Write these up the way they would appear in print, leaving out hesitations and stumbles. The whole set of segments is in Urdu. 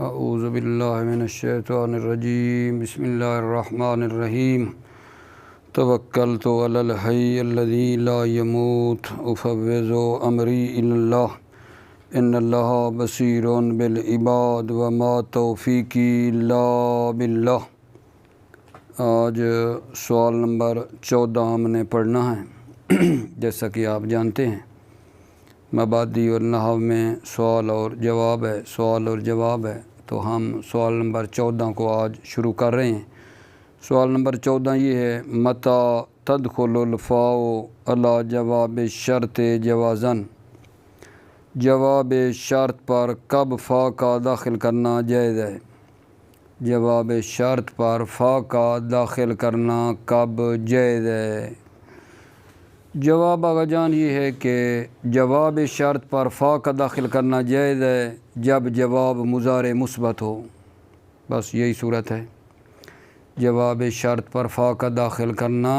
اعوذ باللہ من الشیطان الرجیم بسم اللہ الرحمن الرحیم توکلت علی الحی الذی لا یموت افوض امری الی اللہ ان اللہ بصیر بالعباد وما توفیقی الا باللہ۔ آج سوال نمبر 14 ہم نے پڑھنا ہے۔ جیسا کہ آپ جانتے ہیں مبادی اور نحو میں سوال اور جواب ہے، تو ہم سوال نمبر 14 کو آج شروع کر رہے ہیں۔ سوال نمبر 14 یہ ہے، متی تدخل الفاء علی جواب شرط جوازاً، جواب شرط پر کب فا کا داخل کرنا جائز ہے؟ جواب شرط پر فا کا داخل کرنا کب جائز ہے؟ جواب آغا جان یہ ہے کہ جواب شرط پر فا کا داخل کرنا جائز ہے جب جواب مضارع مثبت ہو، بس یہی صورت ہے۔ جواب شرط پر فا کا داخل کرنا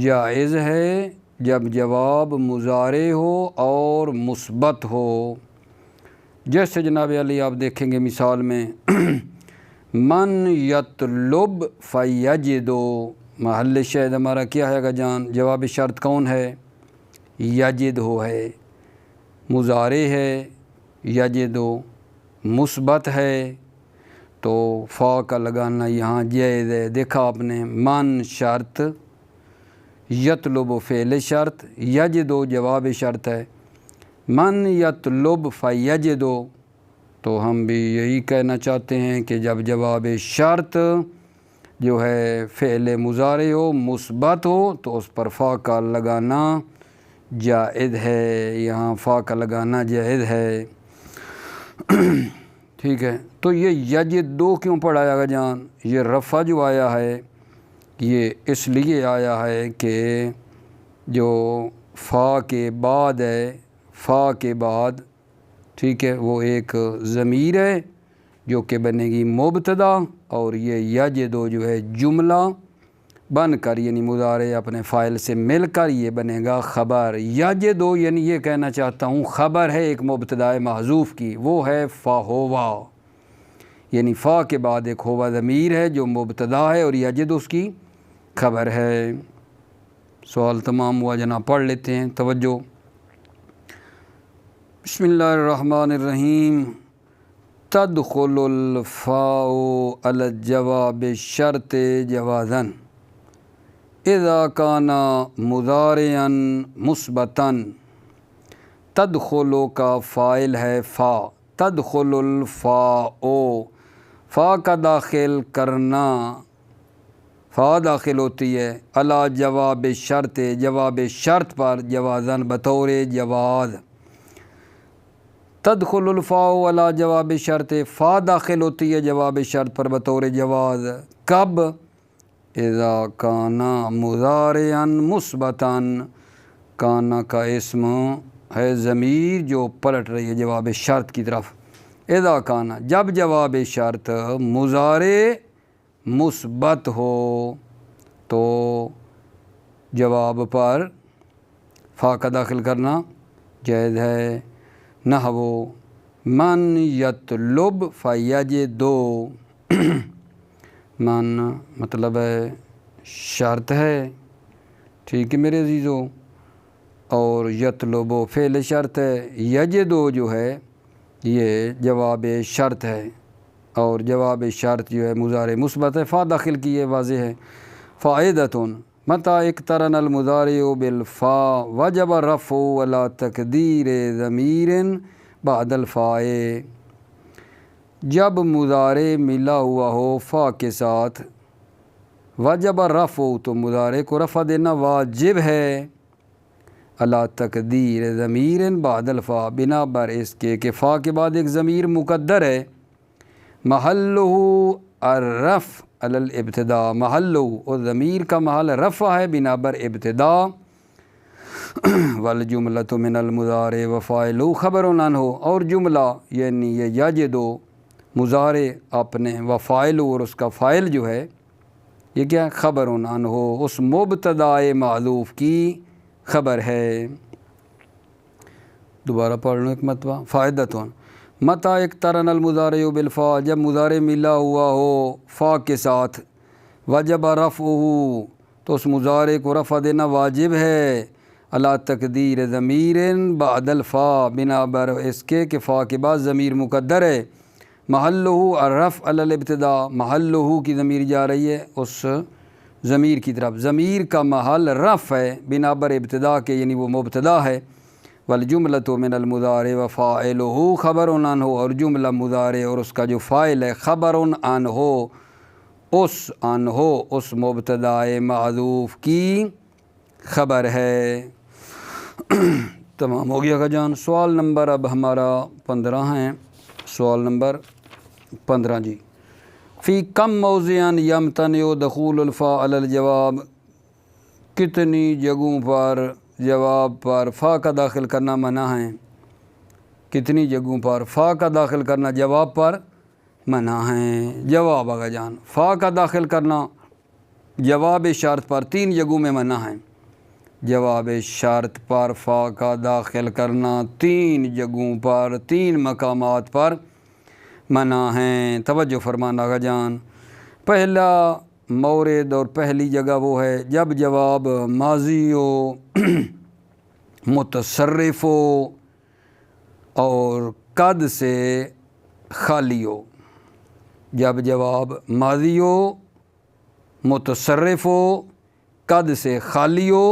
جائز ہے جب جواب مضارع ہو اور مثبت ہو۔ جیسے جناب علی آپ دیکھیں گے مثال میں من یطلب فیجد، محل شاہد ہمارا کیا ہے گا جان؟ جواب شرط کون ہے؟ یجد ہو ہے، مضارع ہے، یجد مثبت ہے، تو فا کا لگانا یہاں جائز ہے۔ دیکھا آپ نے، من شرط، یطلب فعل شرط، یجد جواب شرط ہے۔ من یطلب فیجد، تو ہم بھی یہی کہنا چاہتے ہیں کہ جب جواب شرط جو ہے فعل مضارع ہو، مثبت ہو، تو اس پر فا کا لگانا جائز ہے، یہاں فا کا لگانا جائز ہے۔ ٹھیک ہے، تو یہ یجد کیوں پڑھایا گا جان؟ یہ رفع جو آیا ہے یہ اس لیے آیا ہے کہ جو فا کے بعد ہے، فا کے بعد ٹھیک ہے وہ ایک ضمیر ہے جو کہ بنے گی مبتدا، اور یہ یجد جو ہے جملہ بن کر یعنی مضارع اپنے فاعل سے مل کر یہ بنے گا خبر۔ یجد یعنی یہ کہنا چاہتا ہوں خبر ہے ایک مبتدا محذوف کی، وہ ہے فا ہوا، یعنی فا کے بعد ایک ہوا ضمیر ہے جو مبتدا ہے اور یجد اس کی خبر ہے۔ سوال تمام ہوا جناب، پڑھ لیتے ہیں، توجہ۔ بسم اللہ الرحمن الرحیم۔ تدخل الفاء علی الجواب شرط جوازاً اذا کان مضارعا مثبتا۔ تدخل کا فاعل ہے فا، تدخل الفاء، فا کا داخل کرنا، فا داخل ہوتی ہے علی جواب شرط، جواب شرط پر، جوازاً بطور جواز۔ تدخل الفاء علی جواب شرط، فا داخل ہوتی ہے جواب شرط پر بطور جواز، کب؟ اذا کان مضارعا مثبتا، کانا کا اسم ہے ضمیر جو پلٹ رہی ہے جواب شرط کی طرف۔ اذا کان، جب جواب شرط مضارع مثبت ہو تو جواب پر فا کا داخل کرنا جائز ہے۔ نحو من یطلب فیجد، من مطلب ہے شرط ہے، ٹھیک ہے میرے عزیزو، اور یطلب فعل شرط ہے، یجد جو ہے یہ جواب شرط ہے، اور جواب شرط جو ہے مضارع مثبت ہے، فا داخل کی یہ واضح ہے۔ فائدۃ متی اقترن المضارع بالفاء وجب الرفع علی تقدیر ضمیر بعد الفاء۔ جب مضارع ملا ہوا ہو فا کے ساتھ، وجب الرفع، تو مضارع کو رفع دینا واجب ہے، علی تقدیر ضمیر بعد الفاء، بنا بر اس کے کہ فا کے بعد ایک ضمیر مقدر ہے، محلہ الرفع علی الابتداء، محلہ اور ضمیر کا محل رفع ہے بنا بر ابتدا، والجملۃ من المضارع وفاعلہ خبر عنہ، اور جملہ یعنی یہ یجد مضارع اپنے وفاعل اور اس کا فاعل جو ہے یہ کیا خبر عنہ، اس مبتدا محذوف کی خبر ہے۔ دوبارہ پڑھ لوں ایک مرتبہ۔ فائدۃ متى اقترن المضارع بالفا، جب مضارع ملا ہوا ہو فا کے ساتھ، وجب رفعہ تو اس مضارع کو رفع دینا واجب ہے، علی تقدیر ضمیر بعد الفا، بنا بر اس کے کہ فا کے بعد ضمیر مقدر ہے، محلہ الرفع علی الابتداء، محلہ کی ضمیر جا رہی ہے اس ضمیر کی طرف، ضمیر کا محل رفع ہے بنا بر ابتداء کے، یعنی وہ مبتدا ہے، والجملۃ من المضارع وفاعلہ خبر عنہ، اور جملہ مضارع اور اس کا جو فاعل ہے خبر عنہ، اس مبتدا محذوف کی خبر ہے۔ تمام ہو گیا کا جان۔ سوال نمبر اب ہمارا 15 ہیں، سوال نمبر 15 جی، فی کم موضع یمتنع دخول الفاء علی الجواب، کتنی جگہوں پر جواب پر فا کا داخل کرنا منع ہے، کتنی جگہوں پر فا کا داخل کرنا جواب پر منع ہے۔ جواب آگا جان، فا کا داخل کرنا جواب شرط پر 3 جگہوں میں منع ہے، جواب شرط پر فا کا داخل کرنا 3 جگہوں پر 3 مقامات پر منع ہیں۔ توجہ فرمانا آگا جان، پہلا مورد اور پہلی جگہ وہ ہے جب جواب ماضی ہو، متصرف ہو اور قد سے خالی ہو، جب جواب ماضی ہو، متصرف ہو، قد سے خالی ہو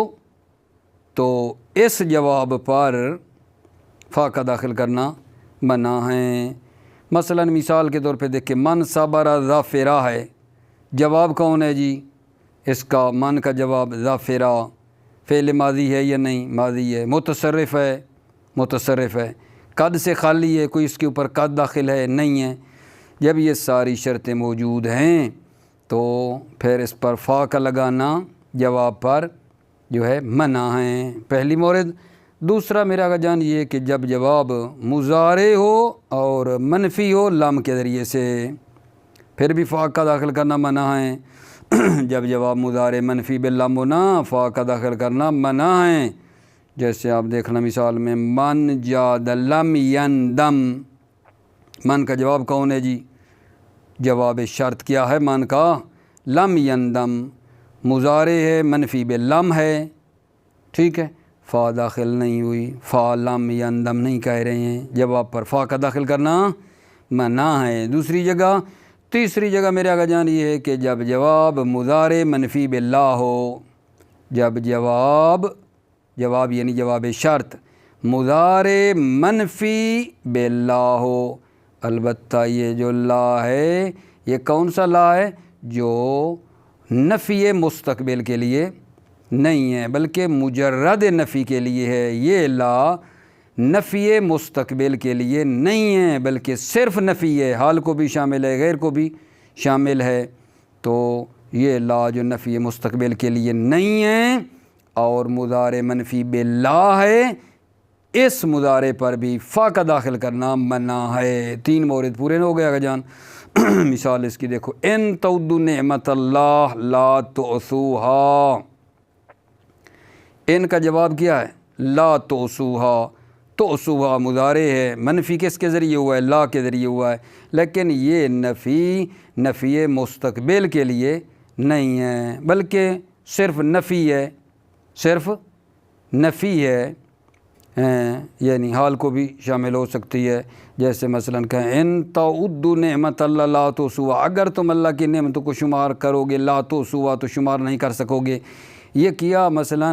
تو اس جواب پر فا کا داخل کرنا منع ہے۔ مثلا مثال کے طور پہ دیکھیں، من صبر ظافرہ ہے، جواب کون ہے جی اس کا؟ من کا جواب ظافرہ، فعل ماضی ہے یا نہیں؟ ماضی ہے، متصرف ہے، متصرف ہے، قد سے خالی ہے، کوئی اس کے اوپر قد داخل ہے نہیں ہے۔ جب یہ ساری شرطیں موجود ہیں تو پھر اس پر فا کا لگانا جواب پر جو ہے منع ہے، پہلی مورد۔ دوسرا میرا کا جان یہ کہ جب جواب مضارع ہو اور منفی ہو لام کے ذریعے سے، پھر بھی فا کا داخل کرنا منع ہے۔ جب جواب مضارع منفی باللام ہونا فا کا داخل کرنا منع ہے، جیسے آپ دیکھنا مثال میں من جاد لم یندم، من کا جواب کون ہے جی؟ جواب شرط کیا ہے من کا؟ لم یندم، مضارع ہے منفی باللم ہے، ٹھیک ہے، فا داخل نہیں ہوئی، فا لم یندم نہیں کہہ رہے ہیں، جواب پر فا کا داخل کرنا منع ہے۔ دوسری جگہ، تیسری جگہ میرے آگے جان یہ ہے کہ جب جواب مضارع منفی باللہ ہو، جب جواب یعنی جواب شرط مضارع منفی باللہ ہو، البتہ یہ جو لا ہے یہ کون سا لا ہے؟ جو نفی مستقبل کے لیے نہیں ہے بلکہ مجرد نفی کے لیے ہے، یہ لا نفی مستقبل کے لیے نہیں ہے بلکہ صرف نفی ہے، حال کو بھی شامل ہے، غیر کو بھی شامل ہے، تو یہ لا جو نفی مستقبل کے لیے نہیں ہے اور مضارع منفی باللہ ہے، اس مضارع پر بھی فا کا داخل کرنا منع ہے۔ 3 مورد پورے ہو گیا جان۔ مثال اس کی دیکھو، ان تعدوا نعمت اللہ لا تحصوها، ان کا جواب کیا ہے؟ لا تحصوها، تحصوها مضارع ہے، منفی کس کے ذریعے ہوا ہے؟ لا کے ذریعے ہوا ہے، لیکن یہ نفی مستقبل کے لیے نہیں ہے بلکہ صرف نفی ہے، صرف نفی ہے، یعنی حال کو بھی شامل ہو سکتی ہے، جیسے مثلا کہیں ان تعدوا نعمت اللہ لا تحصوها، اگر تم اللہ کی نعمتوں کو شمار کرو گے، لا تحصوها تو شمار نہیں کر سکو گے۔ یہ کیا مثلا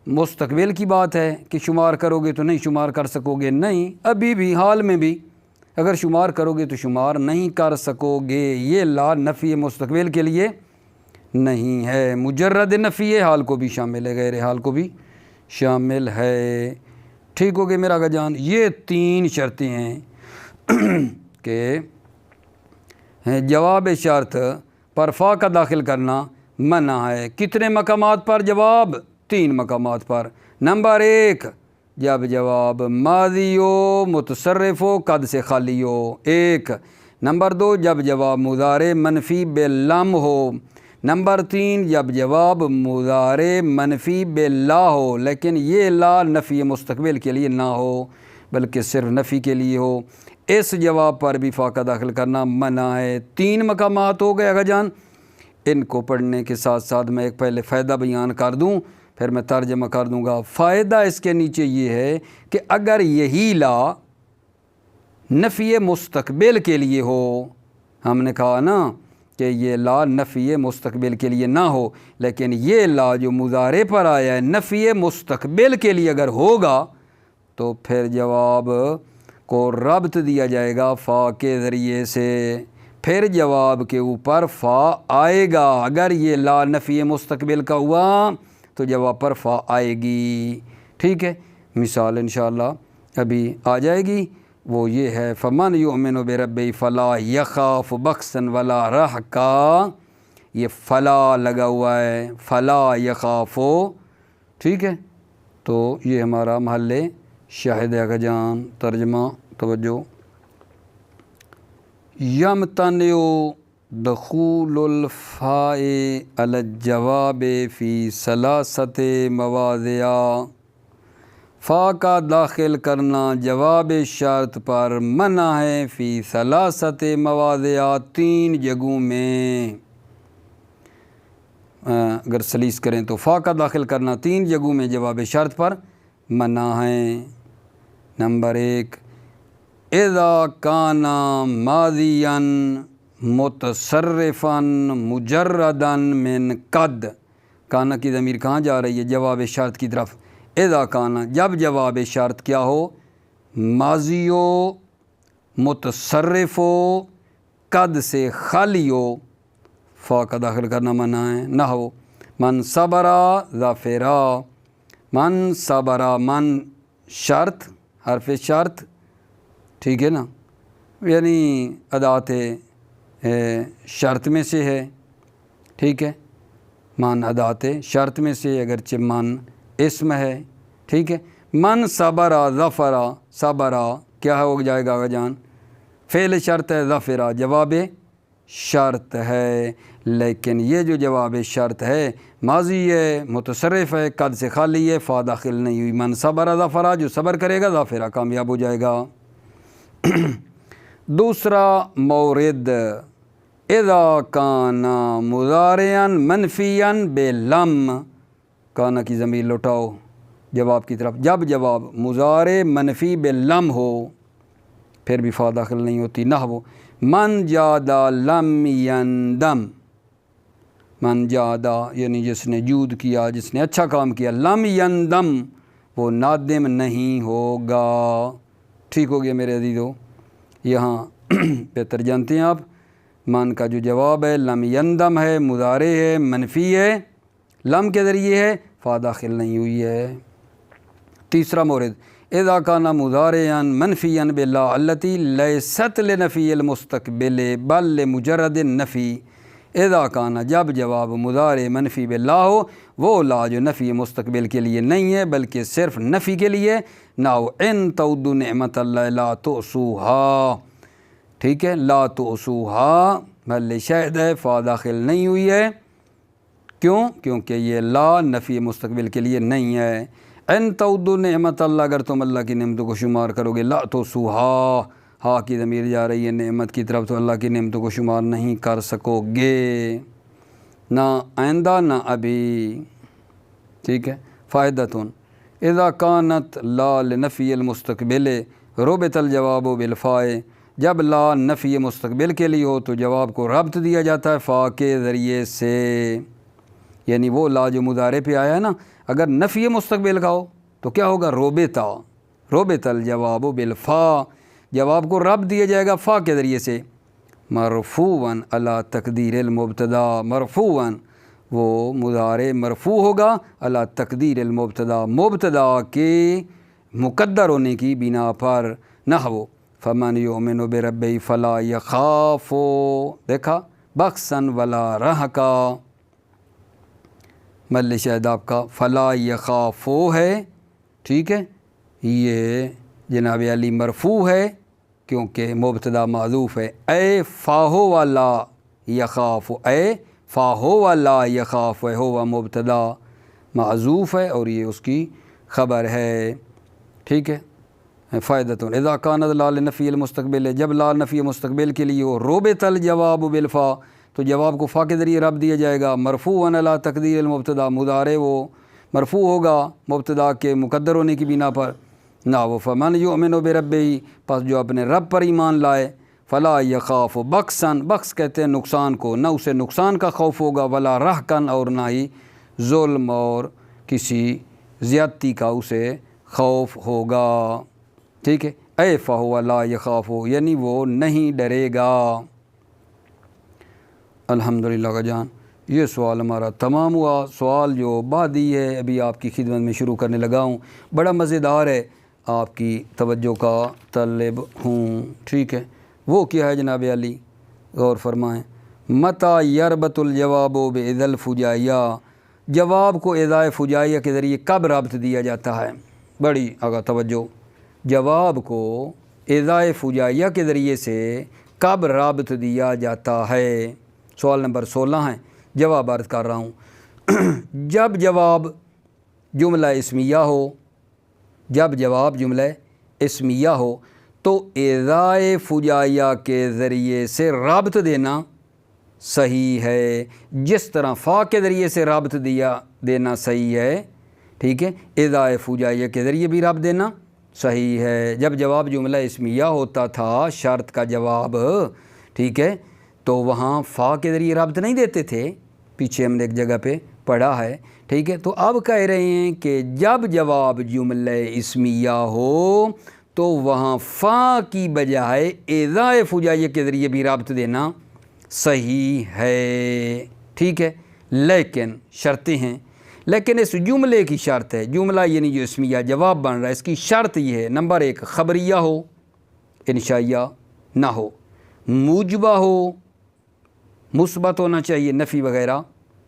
مستقبل کی بات ہے کہ شمار کرو گے تو نہیں شمار کر سکو گے؟ نہیں، ابھی بھی حال میں بھی اگر شمار کرو گے تو شمار نہیں کر سکو گے، یہ لا نفی مستقبل کے لیے نہیں ہے، مجرد نفی ہے، حال کو بھی شامل ہے، غیر حال کو بھی شامل ہے۔ ٹھیک ہو گیا میرا آقا جان؟ یہ 3 شرطیں ہیں کہ جواب شرط پر فا کا داخل کرنا منع ہے۔ کتنے مقامات پر جواب؟ 3 مقامات پر۔ نمبر 1، جب جواب ماضی ہو، متصرف ہو، قد سے خالی ہو، 1۔ نمبر 2، جب جواب مضارع منفی باللم ہو۔ نمبر 3، جب جواب مضارع منفی باللا ہو لیکن یہ لا نفی مستقبل کے لیے نہ ہو بلکہ صرف نفی کے لیے ہو۔ اس جواب پر بھی فا کا داخل کرنا منع ہے۔ 3 مقامات ہو گئے آگا جان، ان کو پڑھنے کے ساتھ ساتھ میں ایک پہلے فائدہ بیان کر دوں، پھر میں ترجمہ کر دوں گا۔ فائدہ اس کے نیچے یہ ہے کہ اگر یہی لا نفی مستقبل کے لیے ہو، ہم نے کہا نا کہ یہ لا نفی مستقبل کے لیے نہ ہو، لیکن یہ لا جو مضارع پر آیا ہے نفی مستقبل کے لیے اگر ہوگا تو پھر جواب کو ربط دیا جائے گا فا کے ذریعے سے، پھر جواب کے اوپر فا آئے گا۔ اگر یہ لا نفی مستقبل کا ہوا تو جواب پر فا آئے گی، ٹھیک ہے۔ مثال انشاءاللہ ابھی آ جائے گی، وہ یہ ہے فمن یؤمن بربہ فلا یخاف بخسا ولا رہقا، یہ فلا لگا ہوا ہے، فلا یخافو، ٹھیک ہے۔ تو یہ ہمارا محل شاہد ہے جان۔ ترجمہ توجہ، یمتنع دخول الفاء علی الجواب فی ثلاثۃ مواضع، فا کا داخل کرنا جواب شرط پر منع ہے فی ثلاثۃ مواضع، 3 جگہوں میں۔ اگر سلیس کریں تو فا کا داخل کرنا 3 جگہوں میں جواب شرط پر منع ہے۔ نمبر 1، اذا کان ماضیا متصرفا مجردا من قد، کانا کی ضمیر کہاں جا رہی ہے؟ جواب شرط کی طرف۔ اذا کانا، جب جواب شرط کیا ہو؟ ماضی ہو، متصرف ہو، قد سے خالی ہو، فا کا داخل کرنا منع ہے۔ نحو من صبرا ظفرا، من صبرا، من شرط، حرف شرط، ٹھیک ہے نا، یعنی ادات شرط میں سے ہے، ٹھیک ہے، من ادات شرط میں سے، اگرچہ من اسم ہے، ٹھیک ہے۔ من صبرا ظفرا، صبرا کیا ہو جائے گا جان؟ فعل شرط ہے، ظفرا جواب شرط ہے، لیکن یہ جو جواب شرط ہے ماضی ہے، متصرف ہے، قد سے خالی ہے، فا داخل نہیں ہوئی۔ من صبر ظفرا، جو صبر کرے گا ظافرہ کامیاب ہو جائے گا۔ دوسرا مورد، اذا کان مضارعا منفیا بلم، کانا کی ضمیر لوٹاؤ جواب کی طرف، جب جواب مضارع منفی بلم ہو پھر بھی فا داخل نہیں ہوتی۔ نحو من جادا لم یندم، من جادا یعنی جس نے جود کیا، جس نے اچھا کام کیا، لم یندم وہ نادم نہیں ہوگا، ٹھیک ہو گیا میرے عزیزو۔ یہاں بہتر جانتے ہیں آپ، من کا جو جواب ہے لم یندم ہے، مضارع ہے، منفی ہے، لم کے ذریعے ہے، فا داخل نہیں ہوئی ہے۔ تیسرا مورد، اذا کان مضارعا منفیا باللا التی لیست لنفی المستقبل بل لمجرد النفی، اذا کان جب جواب مضارع منفی باللا ہو، وہ لا جو نفی مستقبل کے لیے نہیں ہے بلکہ صرف نفی کے لیے، ناؤ ان تعدوا نعمت اللہ لا تحصوها، ٹھیک ہے، لا تحصوها محل شاہد ہے، فا داخل نہیں ہوئی ہے، کیوں؟ کیونکہ یہ لا نفی مستقبل کے لیے نہیں ہے۔ ان تعدوا نعمت اللہ، اگر تم اللہ کی نعمتوں کو شمار کرو گے، لا تحصوها، ہا کی ضمیر جا رہی ہے نعمت کی طرف، تو اللہ کی نعمتوں کو شمار نہیں کر سکو گے، نہ آئندہ نہ ابھی، ٹھیک ہے۔ فائدتن، اذا کانت لا لنفی المستقبل ربط الجواب بالفاء، جب لا نفی مستقبل کے لیے ہو تو جواب کو ربط دیا جاتا ہے فا کے ذریعے سے، یعنی وہ لا جو مضارع پہ آیا ہے نا، اگر نفی مستقبل کا ہو تو کیا ہوگا؟ ربط الجواب بالفاء، جواب کو ربط دیا جائے گا فا کے ذریعے سے، مرفوعا علی تقدیر المبتدا، مرفوعا وہ مضارع مرفوع ہوگا علی تقدیر المبتدا، مبتدا کے مقدر ہونے کی بنا پر۔ نحو فمن یؤمن بربہ فلا یخاف، دیکھا، بخسا ولا رہقا، محل شاہد آپ کا فلا یخاف ہے، ٹھیک ہے، یہ جناب علی مرفوع ہے کیونکہ مبتدا معذوف ہے، اے فاہو والا یخاف، اے فاہو والا یخاف ہے، ہوا مبتدا معذوف ہے اور یہ اس کی خبر ہے، ٹھیک ہے۔ فائدۃ اذا کانت لال نفی المستقبل، جب لال نفی مستقبل کے لیے ہو، ربط الجواب بالفا، تو جواب کو فا کے ذریعے رب دیا جائے گا، مرفوعا علی تقدیر المبتدا، مضارع وہ مرفوع ہوگا مبتدا کے مقدر ہونے کی بنا پر، نہ وہ فمن یؤمن بربہ، پس جو اپنے رب پر ایمان لائے، فلا یخاف بخسن، بخس کہتے ہیں نقصان کو، نہ اسے نقصان کا خوف ہوگا، ولا رہقن، اور نہ ہی ظلم اور کسی زیادتی کا اسے خوف ہوگا، ٹھیک ہے، اے فہو لا یخاف، یعنی وہ نہیں ڈرے گا۔ الحمدللہ کا جان، یہ سوال ہمارا تمام ہوا۔ سوال جو بعدی ہے ابھی آپ کی خدمت میں شروع کرنے لگا ہوں، بڑا مزیدار ہے، آپ کی توجہ کا طالب ہوں، ٹھیک ہے۔ وہ کیا ہے جناب علی؟ غور فرمائیں۔ متى یربط الجواب بإذا الفجائیہ، جواب کو اذا فجائیہ کے ذریعے کب ربط دیا جاتا ہے؟ بڑی آگاہ توجہ، جواب کو اذا فجائیہ کے ذریعے سے کب ربط دیا جاتا ہے؟ سوال نمبر 16 ہے، جواب عرض کر رہا ہوں۔ جب جواب جملہ اسمیہ ہو، جب جواب جملہ اسمیہ ہو تو اذا فجائیہ کے ذریعے سے رابط دینا صحیح ہے، جس طرح فا کے ذریعے سے رابط دینا صحیح ہے، ٹھیک ہے، اذا فجائیہ کے ذریعے بھی رابط دینا صحیح ہے۔ جب جواب جملہ اسمیہ ہوتا تھا، شرط کا جواب، ٹھیک ہے، تو وہاں فا کے ذریعے رابط نہیں دیتے تھے، پیچھے ہم نے ایک جگہ پہ پڑھا ہے، ٹھیک ہے۔ تو اب کہہ رہے ہیں کہ جب جواب جملہ اسمیہ ہو تو وہاں فا کی بجائے اذا فجائیہ کے ذریعے بھی رابط دینا صحیح ہے، ٹھیک ہے، لیکن شرطیں ہیں، لیکن اس جملے کی شرط ہے، جملہ یعنی جو اسمیہ جواب بن رہا ہے، اس کی شرط یہ ہے، نمبر 1 خبریہ ہو، انشائیہ نہ ہو، موجبہ ہو، مثبت ہونا چاہیے، نفی وغیرہ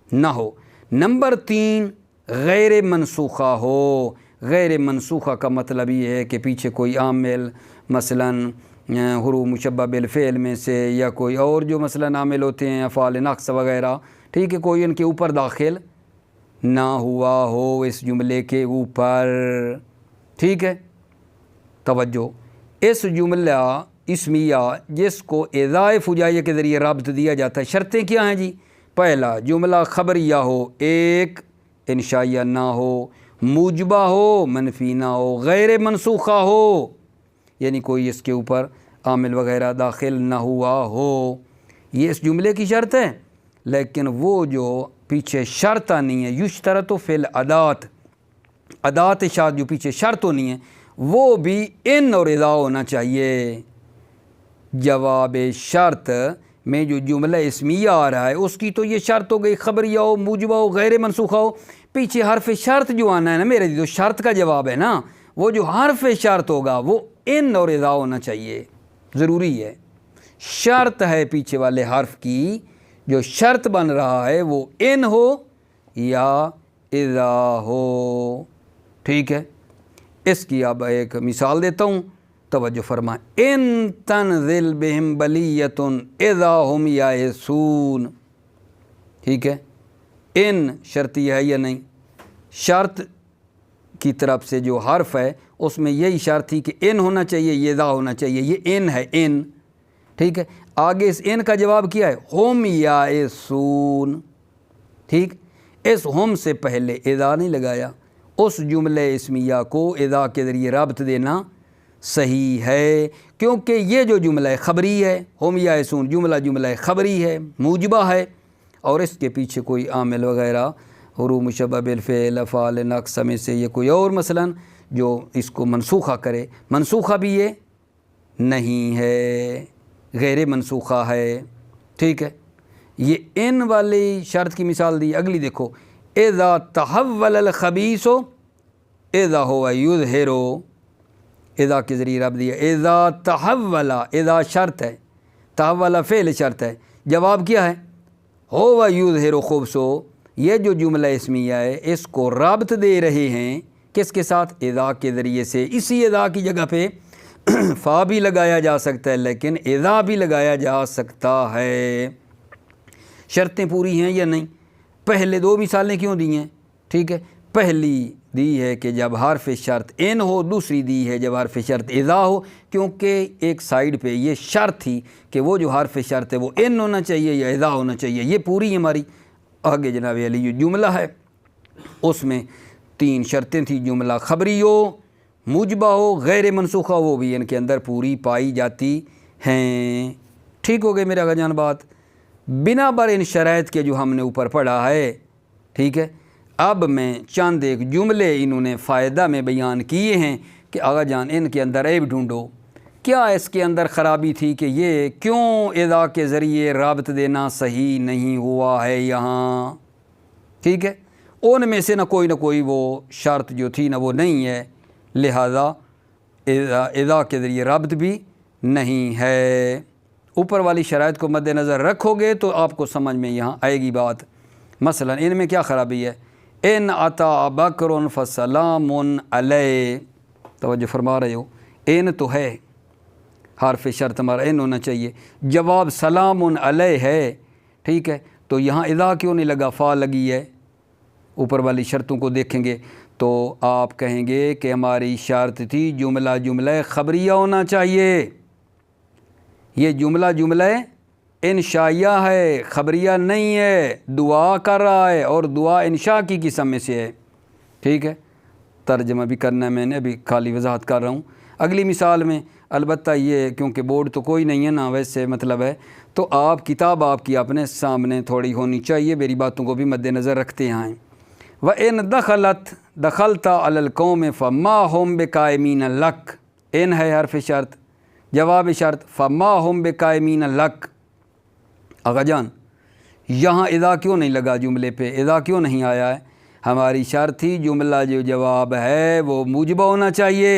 نہ ہو، نمبر 3 غیر منسوخہ ہو۔ غیر منسوخہ کا مطلب یہ ہے کہ پیچھے کوئی عامل مثلاً حروف مشبہ بالفعل میں سے یا کوئی اور جو مثلاً عامل ہوتے ہیں افعال نقص وغیرہ، ٹھیک ہے، کوئی ان کے اوپر داخل نہ ہوا ہو اس جملے کے اوپر، ٹھیک ہے۔ توجہ، اس جملہ اسمیہ جس کو اذا فجائیہ کے ذریعے رابط دیا جاتا ہے، شرطیں کیا ہیں جی؟ پہلا، جملہ خبریہ ہو، 1 انشائیہ نہ ہو، موجبہ ہو، منفی نہ ہو، غیر منسوخہ ہو، یعنی کوئی اس کے اوپر عامل وغیرہ داخل نہ ہوا ہو، یہ اس جملے کی شرط ہے۔ لیکن وہ جو پیچھے شرط آنی ہے، یشترط فی الادات، ادات شرط جو پیچھے شرط ہونی ہے، وہ بھی ان اور اذا ہونا چاہیے۔ جواب شرط میں جو جملہ اسمیہ آ رہا ہے اس کی تو یہ شرط ہو گئی، خبریہ ہو، موجبہ ہو، غیر منسوخہ ہو، پیچھے حرف شرط جو آنا ہے نا میرے جو شرط کا جواب ہے نا، وہ جو حرف شرط ہوگا وہ ان اور اذا ہونا چاہیے، ضروری ہے۔ شرط ہے پیچھے والے حرف کی، جو شرط بن رہا ہے وہ ان ہو یا اذا ہو، ٹھیک ہے۔ اس کی اب ایک مثال دیتا ہوں، توجہ فرمائیں۔ ان تنزل بہم بلیۃ اذا ہم یائسون، ٹھیک ہے، ان شرطی ہے یا نہیں؟ شرط کی طرف سے جو حرف ہے اس میں یہی شرط تھی کہ ان ہونا چاہیے، یہ اذا ہونا چاہیے، یہ ان ہے، ان، ٹھیک ہے۔ آگے اس ان کا جواب کیا ہے؟ ہم یائسون، ٹھیک، اس ہم سے پہلے اذا نہیں لگایا، اس جملہ اسمیہ کو اذا کے ذریعے رابط دینا صحیح ہے، کیونکہ یہ جو جملہ خبری ہے، ہم یائسون جملہ خبری ہے، موجبہ ہے، اور اس کے پیچھے کوئی عامل وغیرہ حروف مشبہ بالفعل افعال نقص میں سے یہ کوئی اور مثلاً جو اس کو منسوخہ کرے، منسوخہ بھی یہ نہیں ہے، غیر منسوخہ ہے، ٹھیک ہے۔ یہ ان والی شرط کی مثال دی۔ اگلی دیکھو، اذا تحول الخبیث اذا ہوا یظہر، اذا کے ذریعے رب دیا، اذا تحول، اذا شرط ہے، تحول فعل شرط ہے، جواب کیا ہے؟ ہوا یظہر خبثو، یہ جو جملہ اسمیہ ہے اس کو رابط دے رہے ہیں کس کے ساتھ؟ اذا کے ذریعے سے۔ اسی اذا کی جگہ پہ فا بھی لگایا جا سکتا ہے لیکن اذا بھی لگایا جا سکتا ہے۔ شرطیں پوری ہیں یا نہیں؟ پہلے 2 مثالیں کیوں دی ہیں؟ ٹھیک ہے، پہلی دی ہے کہ جب حرف شرط ان ہو، دوسری دی ہے جب حرف شرط اذا ہو، کیونکہ ایک سائیڈ پہ یہ شرط تھی کہ وہ جو حرف شرط ہے وہ ان ہونا چاہیے یا اذا ہونا چاہیے۔ یہ پوری ہماری آگے جناب علی جو جملہ ہے اس میں 3 شرطیں تھیں، جملہ خبری ہو، موجبہ ہو، غیر منسوخہ، وہ بھی ان کے اندر پوری پائی جاتی ہیں۔ ٹھیک ہو گئے میرے آقا جان بات؟ بنا بر ان شرائط کے جو ہم نے اوپر پڑھا ہے، ٹھیک ہے، اب میں چند ایک جملے انہوں نے فائدہ میں بیان کیے ہیں کہ آقا جان ان کے اندر عیب ڈھونڈو، کیا اس کے اندر خرابی تھی کہ یہ کیوں اذا کے ذریعے رابط دینا صحیح نہیں ہوا ہے یہاں، ٹھیک ہے، ان میں سے نہ کوئی وہ شرط جو تھی نہ وہ نہیں ہے، لہذا اذا کے ذریعے رابط بھی نہیں ہے۔ اوپر والی شرائط کو مد نظر رکھو گے تو آپ کو سمجھ میں یہاں آئے گی بات۔ مثلا ان میں کیا خرابی ہے؟ ان عطا بکر فسلام علیہ، توجہ فرما رہے ہو، ان تو ہے حرف شرط ہمارا ان ہونا چاہیے، جواب سلام علیہ ہے، ٹھیک ہے، تو یہاں اذا کیوں نہیں لگا، فا لگی ہے؟ اوپر والی شرطوں کو دیکھیں گے تو آپ کہیں گے کہ ہماری شرط تھی جملہ خبریہ ہونا چاہیے، یہ جملہ انشائیہ ہے، خبریہ نہیں ہے، دعا کر رہا ہے اور دعا انشاء کی قسم میں سے ہے، ٹھیک ہے، ترجمہ بھی کرنا ہے، میں نے ابھی خالی وضاحت کر رہا ہوں۔ اگلی مثال میں البتہ یہ کیونکہ بورڈ تو کوئی نہیں ہے نا، ویسے مطلب ہے تو آپ کتاب آپ کی اپنے سامنے تھوڑی ہونی چاہیے، میری باتوں کو بھی مد نظر رکھتے ہیں۔ وَإِن دَخَلْتَ عَلَى الْقَوْمِ فَمَا هُمْ بِقَائِمِينَ لَكَ، ان ہے حرف شرط، جواب شرط فَمَا هُمْ بِقَائِمِينَ لَكَ۔ آقا جان یہاں اذا کیوں نہیں لگا، جملے پہ اذا کیوں نہیں آیا ہے؟ ہماری شرط تھی جملہ جو جواب ہے وہ موجبہ ہونا چاہیے۔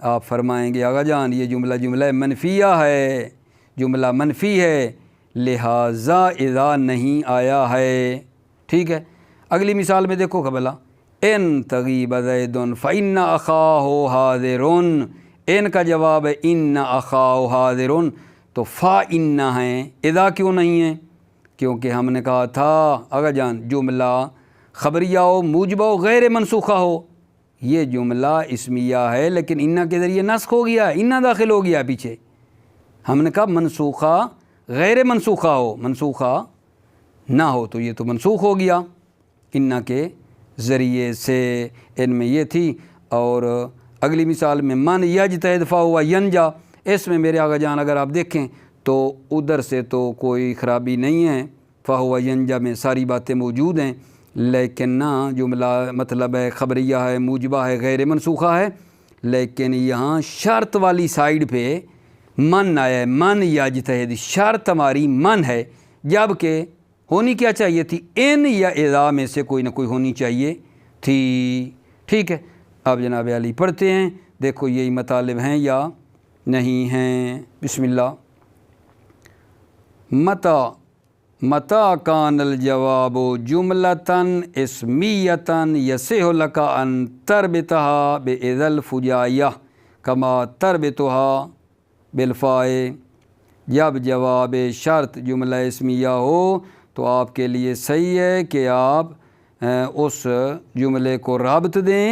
آپ فرمائیں گے آقا جان یہ جملہ منفیہ ہے، جملہ منفی ہے، لہٰذا اذا نہیں آیا ہے، ٹھیک ہے۔ اگلی مثال میں دیکھو قبلہ، ان تغیب زید فإن أخاه حاضر، ان کا جواب ہے ان أخاه حاضر، تو فإن ہیں، اذا کیوں نہیں ہے؟ کیونکہ ہم نے کہا تھا آقا جان جملہ خبریہ ہو، موجبہ ہو، غیر منسوخہ ہو، یہ جملہ اسمیہ ہے لیکن ان کے ذریعے نسخ ہو گیا، ان داخل ہو گیا پیچھے، ہم نے کہا منسوخہ غیر منسوخہ ہو، منسوخہ نہ ہو تو یہ تو منسوخ ہو گیا ان کے ذریعے سے، ان میں یہ تھی۔ اور اگلی مثال میں من یجتہد فہو ینجا، اس میں میرے آقا جان اگر آپ دیکھیں تو ادھر سے تو کوئی خرابی نہیں ہے، فہو ینجا میں ساری باتیں موجود ہیں، لیکن نہ جملہ مطلب ہے خبریہ ہے، موجبہ ہے، غیر منسوخہ ہے، لیکن یہاں شرط والی سائیڈ پہ من آیا ہے، من یجتہد، شرط ہماری من ہے، جبکہ ہونی کیا چاہیے تھی؟ ان یا اذا میں سے کوئی نہ کوئی ہونی چاہیے تھی، ٹھیک ہے۔ اب جناب علی پڑھتے ہیں، دیکھو یہی مطالب ہیں یا نہیں ہیں۔ بسم اللہ۔ متا کان الجواب جملتاً اسمیتاً یصح لک ان تربطها باذا الفجائیہ کما تربطها بالفاء، جب جواب شرط جملہ اسمیہ ہو تو آپ کے لیے صحیح ہے کہ آپ اس جملے کو رابط دیں،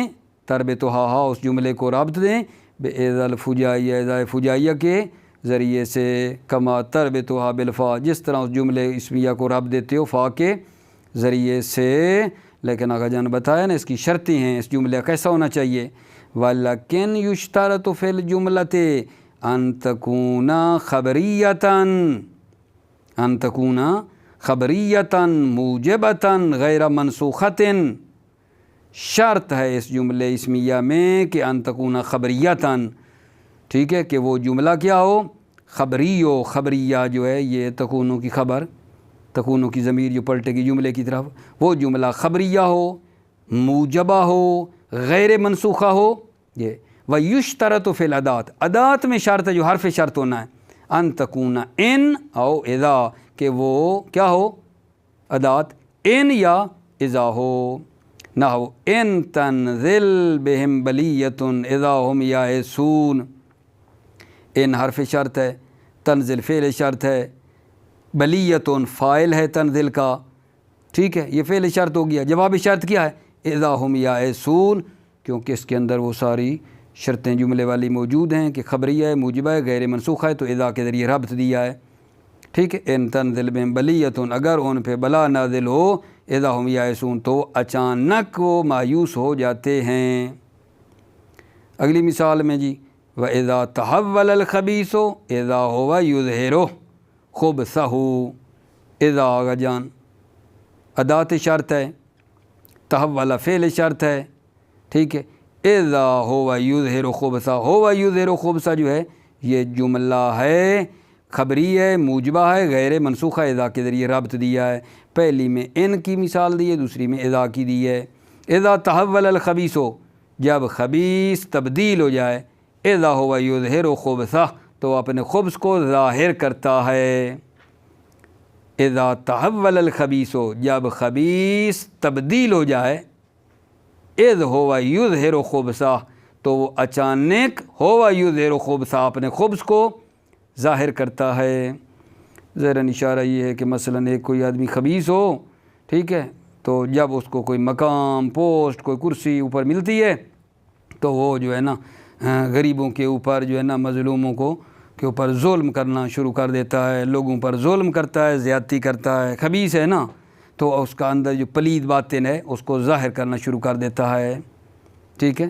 تربطها، اس جملے کو رابط دیں باذا الفجائیہ، اذا فجائیہ کے ذریعے سے، کما تربطها بالفاء، جس طرح اس جملے اسمیہ کو رابط دیتے ہو فا کے ذریعے سے۔ لیکن آقا جان بتایا نا اس کی شرطیں ہیں، اس جملہ کیسا ہونا چاہیے؟ وَلَكِنْ يُشْتَرَطُ فِي الْجُمْلَةِ أَن تَكُونَ خَبَرِيَّةً، أَن تَكُونَ خَبَرِيَّةً مُوجِبَةً غَيْرَ مَنْسُوخَةٍ، شرط ہے اس جملے اسمیہ میں کہ ان تکون خبریتاً، ٹھیک ہے، کہ وہ جملہ کیا ہو؟ خبری ہو، خبریہ جو ہے یہ تکونوں کی خبر، تکونوں کی ضمیر جو پلٹے گی جملے کی طرف، وہ جملہ خبریہ ہو، موجبہ ہو، غیر منسوخہ ہو، یہ وَيُشْتَرَطُ فِي الْأَدَاةِ، ادات میں شرط ہے جو حرف شرط ہونا ہے، ان تکون ان او اذا، کہ وہ کیا ہو؟ ادات ان یا اذا ہو، نہ ہو ان تنزل بہم بلیۃ اذا ہم یائسون، ان حرف شرط ہے، تنزل فعل شرط ہے، بلیۃ فاعل ہے تنزل کا، ٹھیک ہے، یہ فعل شرط ہو گیا، جواب شرط کیا ہے؟ اذا ہم یائسون، کیونکہ اس کے اندر وہ ساری شرطیں جملے والی موجود ہیں کہ خبریہ ہے، موجبہ ہے، غیر منسوخہ ہے، تو اذا کے ذریعے ربط دیا ہے، ٹھیک ہے۔ ان تنزل بہم بلیۃ، اگر ان پہ بلا نازل ہو، اذا ہم یائسون، تو اچانک وہ مایوس ہو جاتے ہیں۔ اگلی مثال میں جی وَإِذَا تَحَوَّلَ الْخَبِيثُ اِذَا هُوَ يُظْهِرُهُ خُبْثَهُ، اذا آگا جان ادات شرط ہے، تحول فعل شرط ہے، ٹھیک ہے۔ اذا هُوَ يُظْهِرُ خُبْثَهُ، هُوَ يُظْهِرُ خُبْثَهُ جو ہے یہ جملہ ہے، خبری ہے، موجبہ ہے، غیر منسوخہ، اذا کے ذریعے ربط دیا ہے۔ پہلی میں ان کی مثال دی ہے، دوسری میں اذا کی دی ہے۔ اذا تحول الخبیث، جب خبیث تبدیل ہو جائے، اذا هو یظہر خبثہ، تو اپنے خبث کو ظاہر کرتا ہے۔ اذا تحول الخبیث، جب خبیث تبدیل ہو جائے، اذ هو یظہر خبثہ، تو وہ اچانک هو یظہر خبثہ، اپنے خبث کو ظاہر کرتا ہے۔ ذہراً اشارہ یہ ہے کہ مثلاً ایک کوئی آدمی خبیث ہو، ٹھیک ہے، تو جب اس کو کوئی مقام، پوسٹ، کوئی کرسی اوپر ملتی ہے، تو وہ جو ہے نا غریبوں کے اوپر جو ہے نا مظلوموں کے اوپر ظلم کرنا شروع کر دیتا ہے، لوگوں پر ظلم کرتا ہے، زیادتی کرتا ہے، خبیث ہے نا، تو اس کا اندر جو پلید باطن ہے اس کو ظاہر کرنا شروع کر دیتا ہے، ٹھیک ہے۔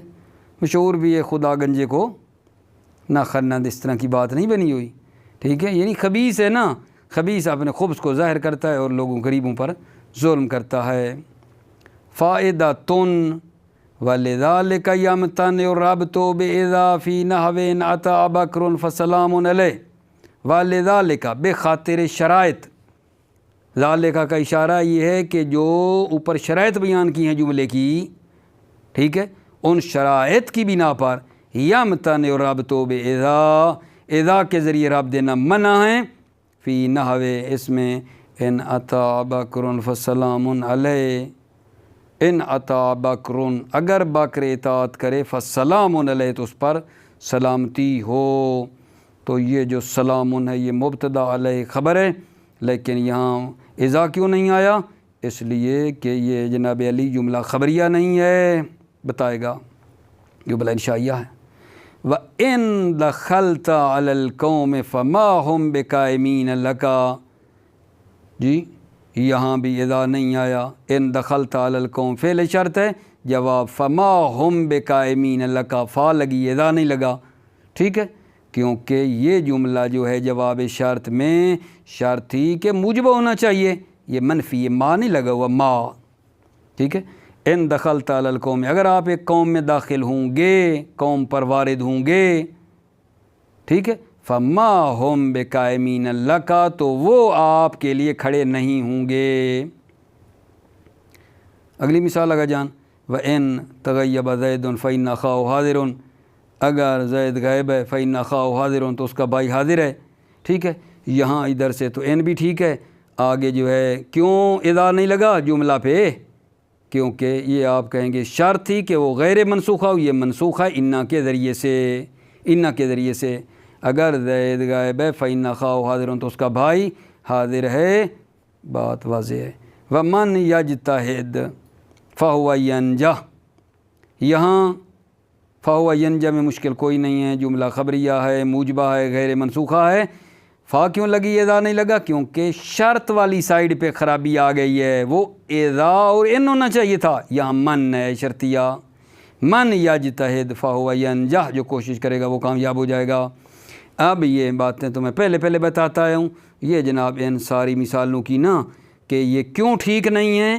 مشہور بھی ہے خدا گنجے کو نہ خرند، اس طرح کی بات نہیں بنی ہوئی، ٹھیک ہے، یعنی خبیث ہے نا، خبیث اپنے خبث کو ظاہر کرتا ہے اور لوگوں غریبوں پر ظلم کرتا ہے۔ فائدۃ وَلِذَلِكَ يَمْتَنِعُ الرَّبْطُ بِإِذَا فِي نَحْوٍ أَتَىٰ بَكْرٌ فَسَلَامٌ عَلَيْهِ، وَلِذَلِكَ بخاطر شرائط، ذالکہ کا اشارہ یہ ہے کہ جو اوپر شرائط بیان کی ہیں جملے کی، ٹھیک ہے، ان شرائط کی بنا پر یمتنع الربط بِإِذَا، اذا کے ذریعے ربط دینا منع ہے، فی نحو، اس میں ان اتی بکر فسلام علیہ، ان اتی بکر، اگر بکر اطاعت کرے، فسلام علیہ، تو اس پر سلامتی ہو۔ تو یہ جو سلام ہے یہ مبتدا علیہ خبر ہے، لیکن یہاں اذا کیوں نہیں آیا؟ اس لیے کہ یہ جناب علی جملہ خبریہ نہیں ہے، بتائے گا، جملہ انشائیہ ہے۔ وَإِن دَخَلْتَ عَلَى الْقَوْمِ فَمَا هُمْ بِقَائِمِينَ لَكَ، جی یہاں بھی اذا نہیں آیا، ان دخلت علی القوم فعل شرط ہے، جواب فما ہم بقائمین لکا، فا لگی، اذا نہیں لگا، ٹھیک ہے، کیونکہ یہ جملہ جو ہے جواب شرط میں شرط تھی کہ موجبہ ہونا چاہیے، یہ منفی، یہ ما نہیں لگا ہوا، ما، ٹھیک ہے۔ ان دخلت علی القوم، اگر آپ ایک قوم میں داخل ہوں گے، قوم پر وارد ہوں گے، ٹھیک ہے، فما ہم بقائمین لکا، تو وہ آپ کے لیے کھڑے نہیں ہوں گے۔ اگلی مثال اگر جان وَإِن تَغَيَّبَ زَيْدٌ فَإِنَّ أَخَاهُ حَاضِرٌ، اگر زید غائب ہے، فَإِنَّ أَخَاهُ حَاضِرٌ، تو اس کا بھائی حاضر ہے، ٹھیک ہے۔ یہاں ادھر سے تو ان بھی ٹھیک ہے، آگے جو ہے کیوں اذا نہیں لگا جملہ پہ؟ کیونکہ یہ آپ کہیں گے شرط تھی کہ وہ غیر منسوخہ ہو، یہ منسوخہ ہے اِنَّا کے ذریعے سے، اِنَّا کے ذریعے سے۔ اگر زید غائب ہے، فَإِنَّ أَخَاهُ حَاضِرٌ، تو اس کا بھائی حاضر ہے، بات واضح ہے۔ وَمَنْ يَجْتَهِدْ فَهُوَ يَنْجَحْ، یہاں فَهُوَ يَنْجَحْ میں مشکل کوئی نہیں ہے، جملہ خبریہ ہے، موجبہ ہے، غیر منسوخہ ہے۔ فا کیوں لگی، اذا نہیں لگا؟ کیونکہ شرط والی سائیڈ پہ خرابی آ گئی ہے، وہ اذا اور ان ہونا چاہیے تھا، یہاں من ہے شرطیہ۔ من یجتہد فہو ینجح، جو کوشش کرے گا وہ کامیاب ہو جائے گا۔ اب یہ باتیں تو میں پہلے بتاتا آیا ہوں، یہ جناب ان ساری مثالوں کی نا کہ یہ کیوں ٹھیک نہیں ہے،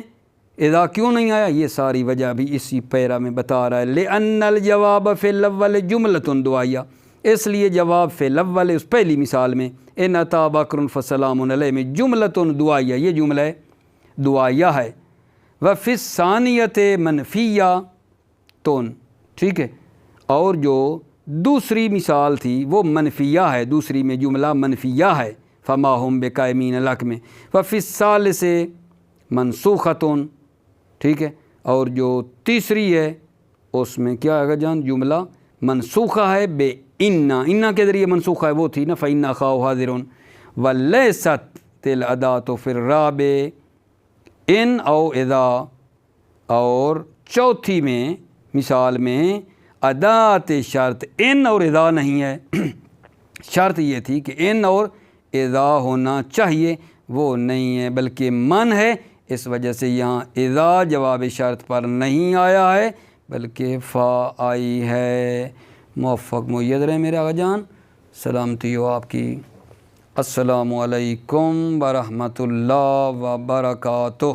اذا کیوں نہیں آیا، یہ ساری وجہ بھی اسی پیرا میں بتا رہا ہے۔ لأن الجواب فی الاول جملۃ دعائیہ، اس لیے جواب فی الاول اس پہلی مثال میں ان اتی بکر فسلام علیہ میں جملۃ دعائیہ، یہ جملہ دعائیہ ہے۔ وفی الثانیۃ منفیہ تون، ٹھیک ہے، اور جو دوسری مثال تھی وہ منفیہ ہے، دوسری میں جملہ منفیہ ہے، فما ہم بقائمین لک میں۔ وفی الثالث منسوخۃ، ٹھیک ہے، اور جو تیسری ہے اس میں کیا ہے جان، جملہ منسوخہ ہے بے اِنَّا کے ذریعے منسوخہ ہے، وہ تھی نا فَإِنَّ أَخَاهُ حَاضِرٌ۔ وَلَيْسَتِ الْأَدَاةُ فِي الرَّابِعِ ان او اذا، اور چوتھی میں مثال میں ادات شرط ان اور اذا نہیں ہے، شرط یہ تھی کہ ان اور اذا ہونا چاہیے، وہ نہیں ہے بلکہ من ہے، اس وجہ سے یہاں اذا جواب شرط پر نہیں آیا ہے بلکہ فا آئی ہے۔ موفق مید رہے میرے آقا جان، سلامتی ہو آپ کی۔ السلام علیکم ورحمۃ اللہ وبرکاتہ۔